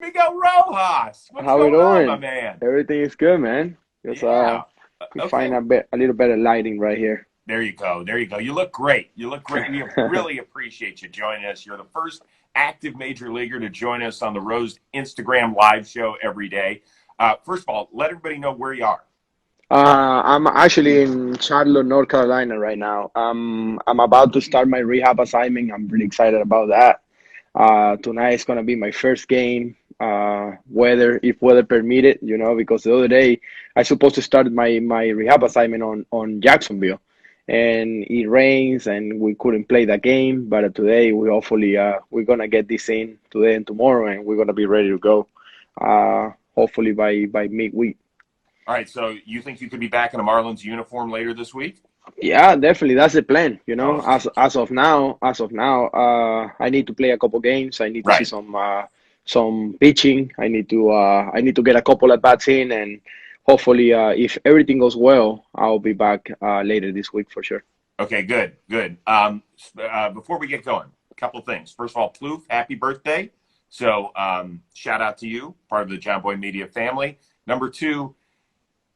Miguel Rojas, what's How we going on, my doing? man? Everything is good, man. Just Yeah. we Okay. find a little better lighting right here. There you go. There you go. You look great. You look great. We really appreciate you joining us. You're the first active major leaguer to join us on the Rose Instagram live show every day. First of all, let everybody know where you are. I'm actually in Charlotte, North Carolina right now. I'm about to start my rehab assignment. I'm really excited about that. Tonight is gonna be my first game. If weather permitted, because the other day I supposed to start my rehab assignment on Jacksonville, and it rains and we couldn't play that game. But today we hopefully we're gonna get this in today and tomorrow, and we're gonna be ready to go. Hopefully by midweek. All right. So you think you could be back in a Marlins uniform later this week? Yeah, definitely. That's the plan. Oh, As of now, I need to play a couple games. I need to see right. some pitching. I need to get a couple at bats in, and hopefully, if everything goes well, I'll be back later this week for sure. Okay, good, good. Before we get going, a couple things. First of all, Plouffe, happy birthday. So shout out to you, part of the John Boy Media family. Number two,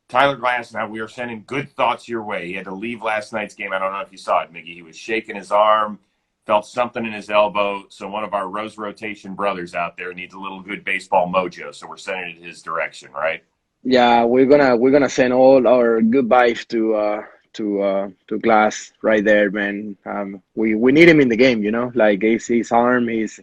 Tyler Glass. Now we are sending good thoughts your way. He had to leave last night's game. I don't know if you saw it, Miggy. He was shaking his arm, felt something in his elbow. So one of our Rose rotation brothers out there needs a little good baseball mojo. So we're sending it his direction, right? Yeah, we're gonna send all our good vibes to Glass right there, man. We need him in the game, like his arm, his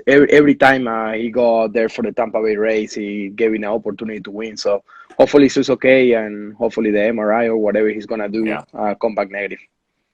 every time he go out there for the Tampa Bay Rays, he gave him an opportunity to win. So hopefully he's okay, and hopefully the MRI or whatever he's gonna do Yeah. come back negative.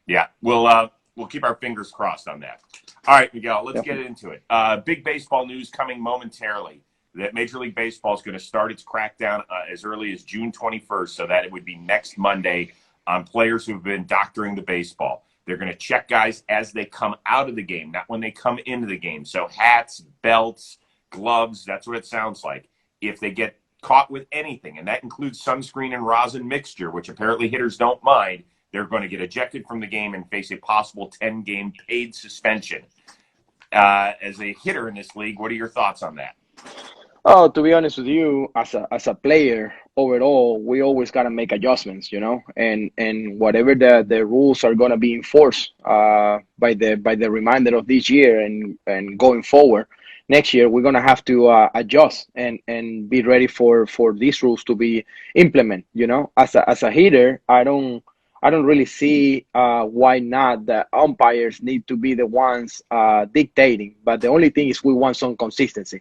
Yeah. We'll keep our fingers crossed on that. All right, Miguel, let's get Definitely. into it. Big baseball news coming momentarily. That Major League Baseball is going to start its crackdown as early as June 21st, so that it would be next Monday on players who've been doctoring the baseball. They're going to check guys as they come out of the game, not when they come into the game. So hats, belts, gloves, that's what it sounds like. If they get caught with anything, and that includes sunscreen and rosin mixture, which apparently hitters don't mind, they're going to get ejected from the game and face a possible 10-game paid suspension. As a hitter in this league, what are your thoughts on that? Oh, to be honest with you, as a player overall, we always gotta make adjustments, and whatever the rules are gonna be enforced by the reminder of this year and going forward next year, we're gonna have to adjust and be ready for these rules to be implemented. As a hitter, I don't really see why not the umpires need to be the ones dictating, but the only thing is we want some consistency.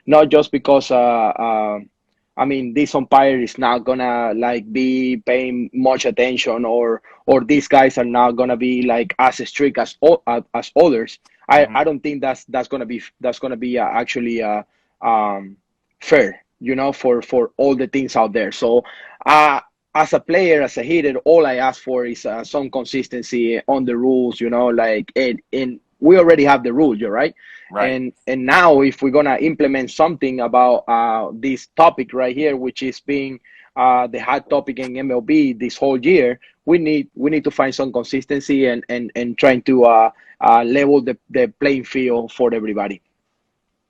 Not just because I mean this umpire is not gonna like be paying much attention, or these guys are not gonna be like as strict as others. I Mm-hmm. don't think that's gonna be actually fair, for all the things out there. So uh as a player, as a hitter, all I ask for is some consistency on the rules, like, and we already have the rule, you're right. Right. And now if we're gonna implement something about this topic right here, which is being the hot topic in MLB this whole year, we need to find some consistency and trying to level the playing field for everybody.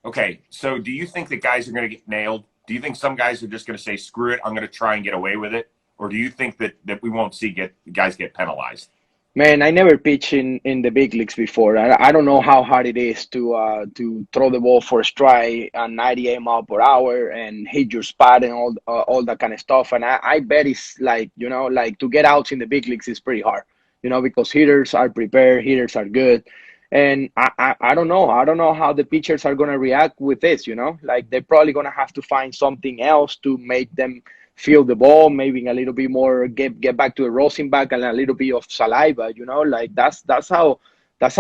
Okay. So do you think that guys are going to get nailed? Do you think some guys are just going to say, screw it, I'm going to try and get away with it? Or do you think that we won't see guys get penalized? Man, I never pitched in the big leagues before. I don't know how hard it is to throw the ball for a strike at 98 mile per hour and hit your spot and all that kind of stuff. And I bet it's like, like to get outs in the big leagues is pretty hard, because hitters are prepared, hitters are good. And I don't know. I don't know how the pitchers are gonna react with this, like they're probably gonna have to find something else to make them feel the ball, maybe a little bit more, get back to the rosin back and a little bit of saliva, like that's how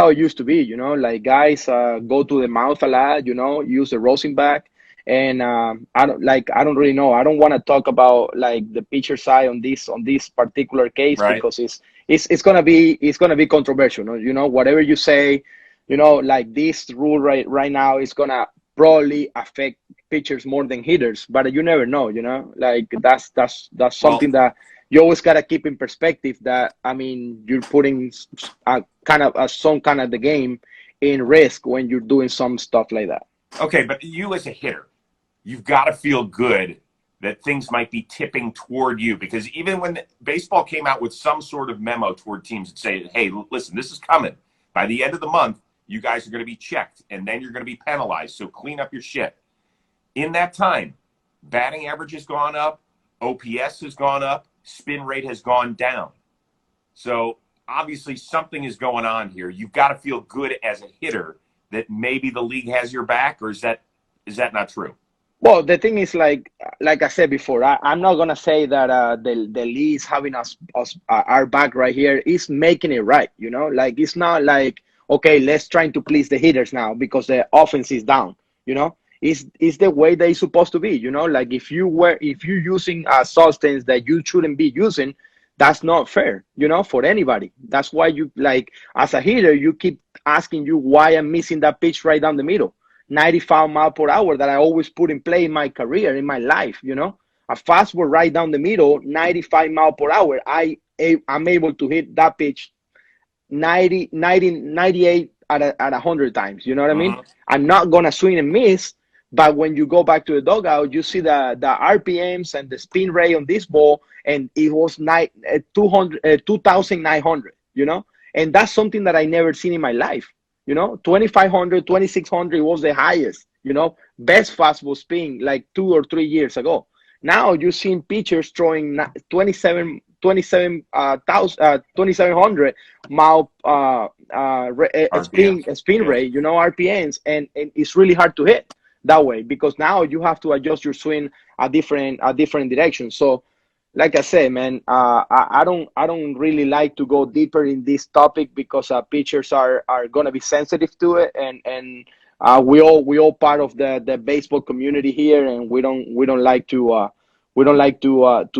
it used to be, like guys go to the mouth a lot, use the rosin back. And I don't really know. I don't want to talk about like the pitcher side on this particular case Right. because it's gonna be controversial. Whatever you say, like this rule right now is gonna probably affect pitchers more than hitters, but you never know, like that's Well, something that you always gotta keep in perspective. That I mean, you're putting a kind of some kind of the game in risk when you're doing some stuff like that. Okay, but you as a hitter, you've got to feel good that things might be tipping toward you, because even when baseball came out with some sort of memo toward teams and say, hey, listen, this is coming. By the end of the month, you guys are going to be checked, and then you're going to be penalized, so clean up your shit. In that time, batting average has gone up, OPS has gone up, spin rate has gone down. So obviously something is going on here. You've got to feel good as a hitter that maybe the league has your back, or is that not true? Well, the thing is, like I said before, I'm not gonna say that the league is having us our back right here. Is making it right, you know. Like it's not like, okay, let's try to please the hitters now because the offense is down. You know, it's the way that it's supposed to be. You know, like if you're using a substance that you shouldn't be using, that's not fair. You know, for anybody. That's why you, like, as a hitter, you keep asking you why I'm missing that pitch right down the middle. 95 mile per hour that I always put in play in my career, in my life, you know. A fastball right down the middle, 95 mile per hour. I'm able to hit that pitch 98 at 100 times. You know what I mean? Mm-hmm. I'm not going to swing and miss, but when you go back to the dugout, you see the RPMs and the spin rate on this ball, and it was 2,900, you know? And that's something that I never seen in my life. You know, 2,500, 2,600 was the highest, you know, best fastball spin like 2 or 3 years ago. Now you're seeing pitchers throwing 2,700 mile spin Yeah. rate, you know, RPMs, and it's really hard to hit that way because now you have to adjust your swing a different direction. So like I said, man, I don't really like to go deeper in this topic because pitchers are gonna be sensitive to it, and we all part of the baseball community here, and we don't like to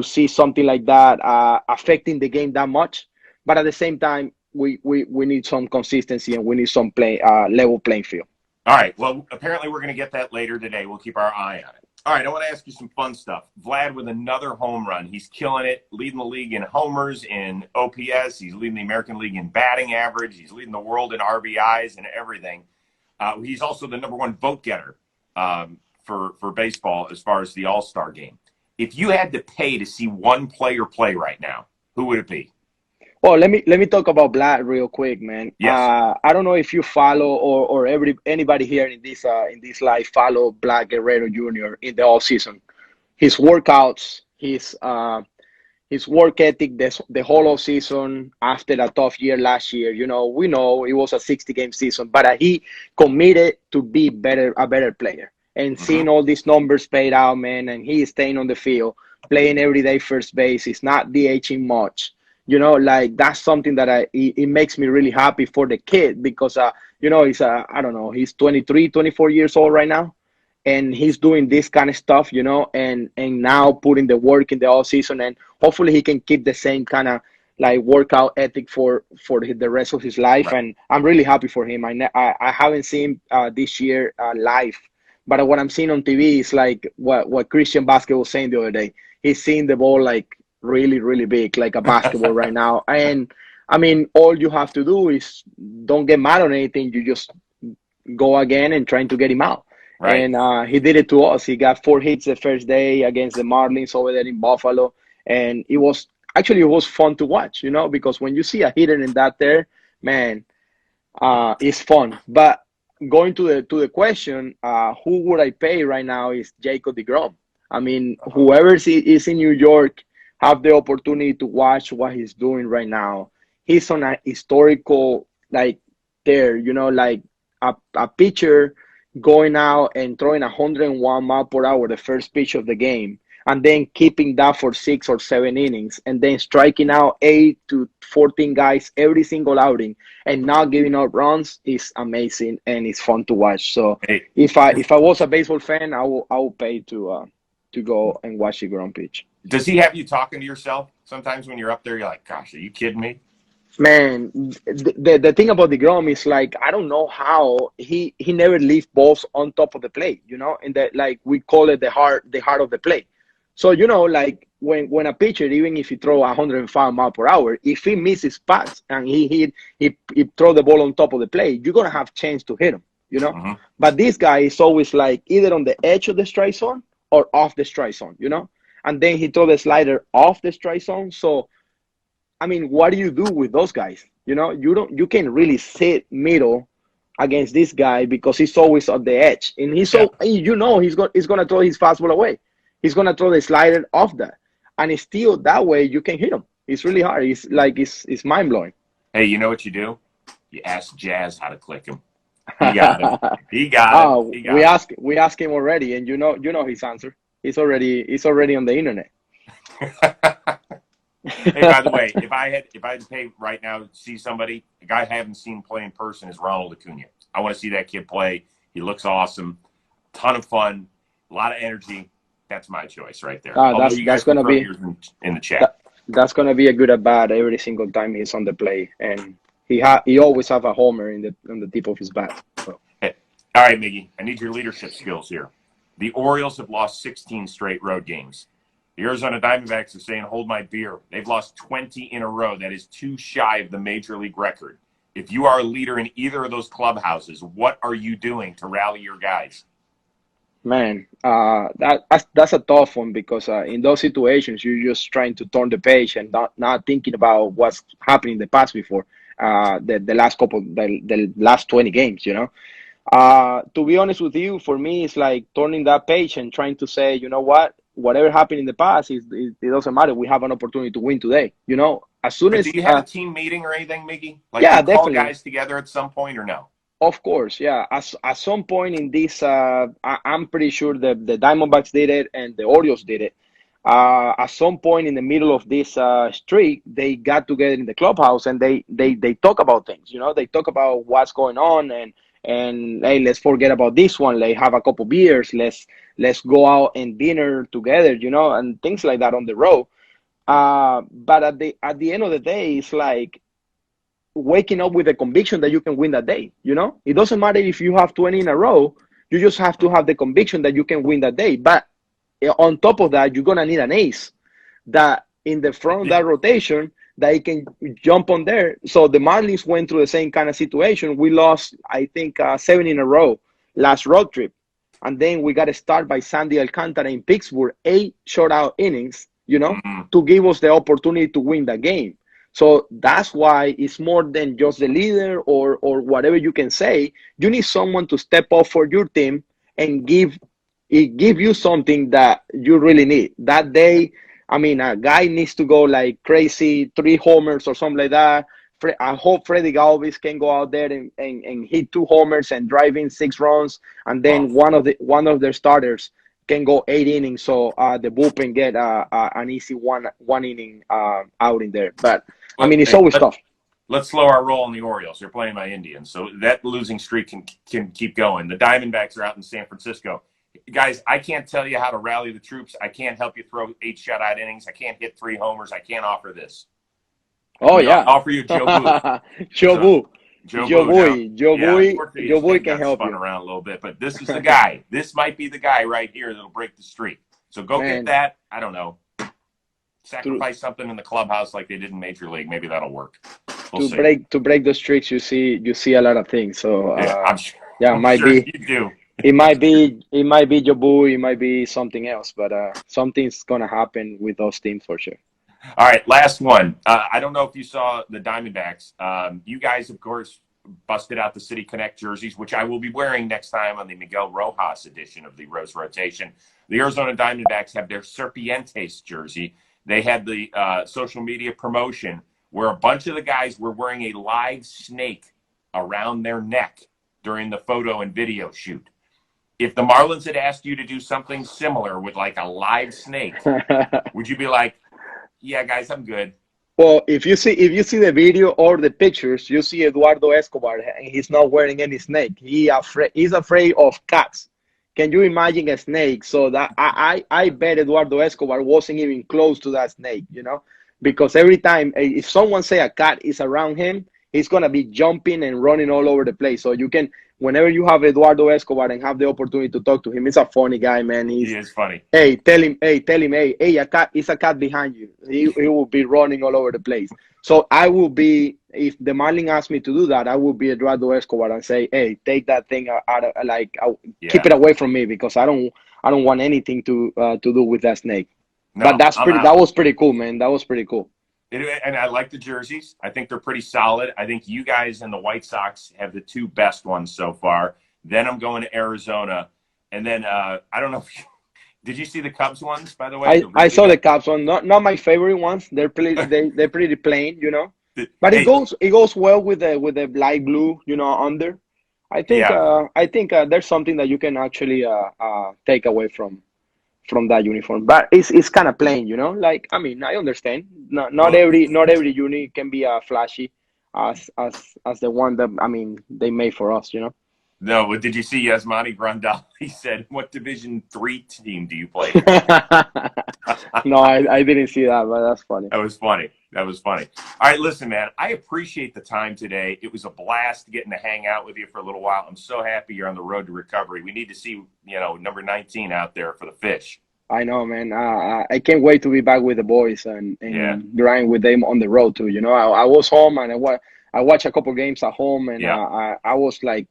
see something like that affecting the game that much. But at the same time, we need some consistency and we need some level playing field. All right. Well, apparently we're going to get that later today. We'll keep our eye on it. All right. I want to ask you some fun stuff. Vlad with another home run. He's killing it, leading the league in homers, in OPS. He's leading the American League in batting average. He's leading the world in RBIs and everything. He's also the number one vote getter for baseball as far as the All-Star game. If you had to pay to see one player play right now, who would it be? Well, let me talk about Vlad real quick, man. Yes. I don't know if you follow or anybody here in this live follow Vladdy Guerrero Jr. in the off season. His workouts, his work ethic, the whole off season after a tough year last year. You know, we know it was a 60-game season, but he committed to be a better player. And seeing all these numbers paid out, man, and he is staying on the field, playing every day first base. He's not DHing much. You know, like that's something that it makes me really happy for the kid because, you know, he's, I don't know, he's 23, 24 years old right now. And he's doing this kind of stuff, you know, and now putting the work in the all season. And hopefully he can keep the same kind of like workout ethic for the rest of his life. Right. And I'm really happy for him. I haven't seen this year live, but what I'm seeing on TV is like what Christian Basket was saying the other day. He's seeing the ball like really, really big, like a basketball right now. And I mean, all you have to do is don't get mad on anything. You just go again and trying to get him out. Right. And he did it to us. He got 4 hits the first day against the Marlins over there in Buffalo. And it was fun to watch, you know, because when you see a hitter in that there, man, it's fun. But going to the question, who would I pay right now is Jacob deGrom. I mean, whoever is in New York have the opportunity to watch what he's doing right now. He's on a historical, like, there, you know, like a pitcher going out and throwing 101 mile per hour the first pitch of the game, and then keeping that for 6 or 7 innings, and then striking out 8 to 14 guys every single outing, and not giving up runs is amazing and it's fun to watch. So Hey, if I was a baseball fan, I will pay to go and watch the ground pitch. does he have you talking to yourself sometimes when you're up there? You're like, gosh, are you kidding me? Man, the thing about DeGrom is like I don't know how he never leaves balls on top of the plate, you know, and that like we call it the heart of the plate. So you know, like when a pitcher, even if he throw 105 mile per hour, if he misses spots and he throw the ball on top of the plate, you're gonna have chance to hit him. you know. Mm-hmm. But this guy is always like either on the edge of the strike zone or off the strike zone, you know. And then he throw the slider off the strike zone. So I mean, what do you do with those guys? You know, you can't really sit middle against this guy because he's always on the edge, and he's gonna throw his fastball away. He's gonna throw the slider off that, and it's still that way you can hit him. It's really hard. It's mind blowing. Hey, you know what you do? You ask Jazz how to click him. He got it. He got it. We asked him already, and you know his answer. He's already on the internet. Hey, by the way, if I had to pay right now to see somebody, a guy I haven't seen play in person is Ronald Acuna. I want to see that kid play. He looks awesome, ton of fun, a lot of energy. That's my choice right there. That's going to be in the chat. That's going to be a good at bat every single time he's on the play, and he always have a homer on the tip of his bat. So. Hey, all right, Miggy, I need your leadership skills here. The Orioles have lost 16 straight road games. The Arizona Diamondbacks are saying, hold my beer. They've lost 20 in a row. That is too shy of the major league record. If you are a leader in either of those clubhouses, what are you doing to rally your guys? Man, that's a tough one because in those situations, you're just trying to turn the page and not thinking about what's happened in the past before the last 20 games, you know. To be honest with you, for me, it's like turning that page and trying to say, you know what? Whatever happened in the past, it doesn't matter. We have an opportunity to win today. You know, as soon as do you have a team meeting or anything, Miggy? Like, yeah, do you call definitely. guys together at some point or no? Of course, yeah. At some point in this, I'm pretty sure the Diamondbacks did it and the Orioles did it. At some point in the middle of this streak, they got together in the clubhouse and they talk about things. You know, they talk about what's going on and hey, let's forget about this one. Like have a couple beers. Let's go out and dinner together. You know, and things like that on the road. But at the end of the day, it's like waking up with the conviction that you can win that day. You know, it doesn't matter if you have 20 in a row. You just have to have the conviction that you can win that day. But on top of that, you're gonna need an ace that in the front of that rotation that he can jump on there. So the Marlins went through the same kind of situation. We lost, I think, 7 in a row last road trip. And then we got to start by Sandy Alcantara in Pittsburgh, 8 shutout innings, you know, to give us the opportunity to win the game. So that's why it's more than just the leader or whatever you can say. You need someone to step up for your team and give you something that you really need. That day, I mean, a guy needs to go like crazy, 3 homers or something like that. I hope Freddie Galvis can go out there and hit 2 homers and drive in 6 runs. And then one of their starters can go 8 innings. So the bullpen get an easy one inning out in there. But, I mean, it's always tough. Let's slow our roll on the Orioles. They're playing my Indians. So that losing streak can keep going. The Diamondbacks are out in San Francisco. Guys, I can't tell you how to rally the troops. I can't help you throw 8 shutout innings. I can't hit 3 homers. I can't offer this. Oh, yeah. I'll offer you Joe Boo. Joe Boo can help spun you. around a little bit, but this is the guy. This might be the guy right here that'll break the streak. So go get that. I don't know. Sacrifice something in the clubhouse like they did in Major League. Maybe that'll work. To break the streaks, you see a lot of things. So yeah, I'm sure. You do. It might be Jobu, it might be something else, but something's gonna happen with those teams for sure. All right, last one. I don't know if you saw the Diamondbacks. You guys, of course, busted out the City Connect jerseys, which I will be wearing next time on the Miguel Rojas edition of the Rose Rotation. The Arizona Diamondbacks have their Serpientes jersey. They had the social media promotion where a bunch of the guys were wearing a live snake around their neck during the photo and video shoot. If the Marlins had asked you to do something similar with like a live snake, would you be like, yeah, guys, I'm good? Well, if you see the video or the pictures, you see Eduardo Escobar, and he's not wearing any snake. He's afraid of cats. Can you imagine a snake? So that I bet Eduardo Escobar wasn't even close to that snake, you know, because every time if someone say a cat is around him, he's gonna be jumping and running all over the place. So you can, whenever you have Eduardo Escobar and have the opportunity to talk to him, he's a funny guy, man. He is funny. Hey, tell him, hey, a cat, it's a cat behind you. He will be running all over the place. So I will be if the Marlins asked me to do that, I would be Eduardo Escobar and say, "Hey, take that thing out of, keep it away from me because I don't want anything to do with that snake." But No, I'm that out. was pretty cool, man. That was pretty cool. And I like the jerseys. I think they're pretty solid. I think you guys and the White Sox have the two best ones so far. Then I'm going to Arizona. And then I don't know if did you see the Cubs ones, by the way? I saw the Cubs one. Not my favorite ones. They're they're pretty plain, you know. But Hey, it goes well with the light blue, you know, under. yeah. I think there's something that you can actually take away from that uniform. But it's kind of plain, you know. Like I mean, I understand. Well, Not every uni can be flashy as the one that I mean they made for us, you know. no, but did you see Yasmani Grandal? He said, "What Division III team do you play for?" No, I didn't see that, but that's funny. That was funny. That was funny. All right, listen, man. I appreciate the time today. It was a blast getting to hang out with you for a little while. I'm so happy you're on the road to recovery. We need to see, number 19 out there for the fish. I know, man. I can't wait to be back with the boys Yeah, and grind with them on the road too. You know, I was home and I watched a couple games at home, and yeah. I was like,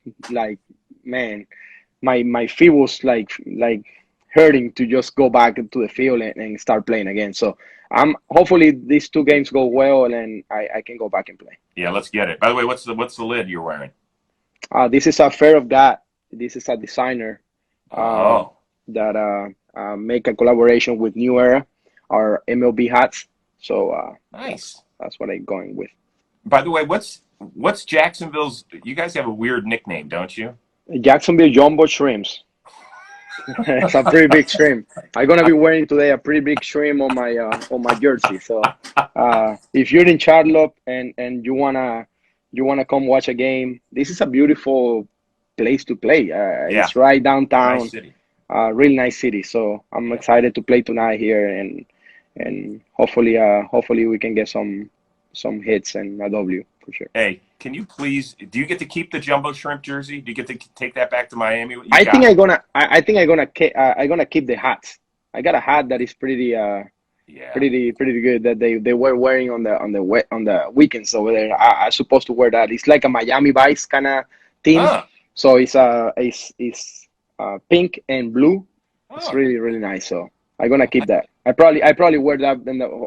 man, my feet was like hurting to just go back to the field and start playing again. So I'm hopefully these two games go well and I can go back and play. Yeah, let's get it. By the way, what's the lid you're wearing? This is a Fair of God. This is a designer Oh, that make a collaboration with New Era, our MLB hats. So nice. that's what I'm going with. By the way, what's Jacksonville's? You guys have a weird nickname, don't you? Jacksonville Jumbo Shrimps. It's a pretty big shrimp. I'm gonna be wearing today a pretty big shrimp on my jersey. So if you're in Charlotte and you wanna come watch a game, this is a beautiful place to play. Yeah, It's right nice downtown. city. Really nice city. So I'm Yeah. excited to play tonight here and hopefully we can get some hits and a W for sure. Hey, can you please? Do you get to keep the jumbo shrimp jersey? Do you get to take that back to Miami? You I think got it. I think I'm gonna keep the hats. I got a hat that is Yeah. pretty good that they were wearing on the weekends over there. I supposed to wear that. It's like a Miami Vice kind of theme. Huh. So it's pink and blue. It's Huh. really nice. So I'm gonna I keep that. I probably wear that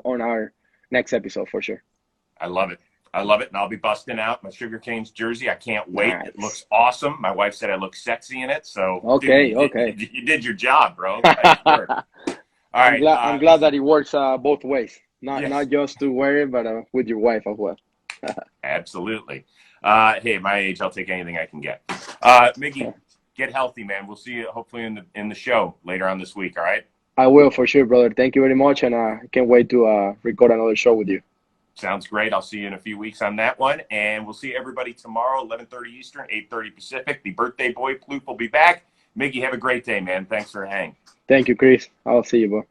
on our next episode for sure. I love it. I love it, and I'll be busting out my Sugar Canes jersey. I can't wait. It Nice. looks awesome. My wife said I look sexy in it. So, dude, Okay, okay. you did your job, bro. Nice work. All right. I'm glad Listen, that it works both ways. yes, Not just to wear it, but with your wife as well. absolutely. Hey, my age, I'll take anything I can get. Mickey, get healthy, man. We'll see you hopefully in the show later on this week. All right. I will for sure, brother. Thank you very much, and I can't wait to record another show with you. Sounds great. I'll see you in a few weeks on that one. And we'll see everybody tomorrow, 11:30 Eastern, 8:30 Pacific. The birthday boy, Ploop, will be back. Mickey, have a great day, man. Thanks for hanging. Thank you, Chris. I'll see you, bro.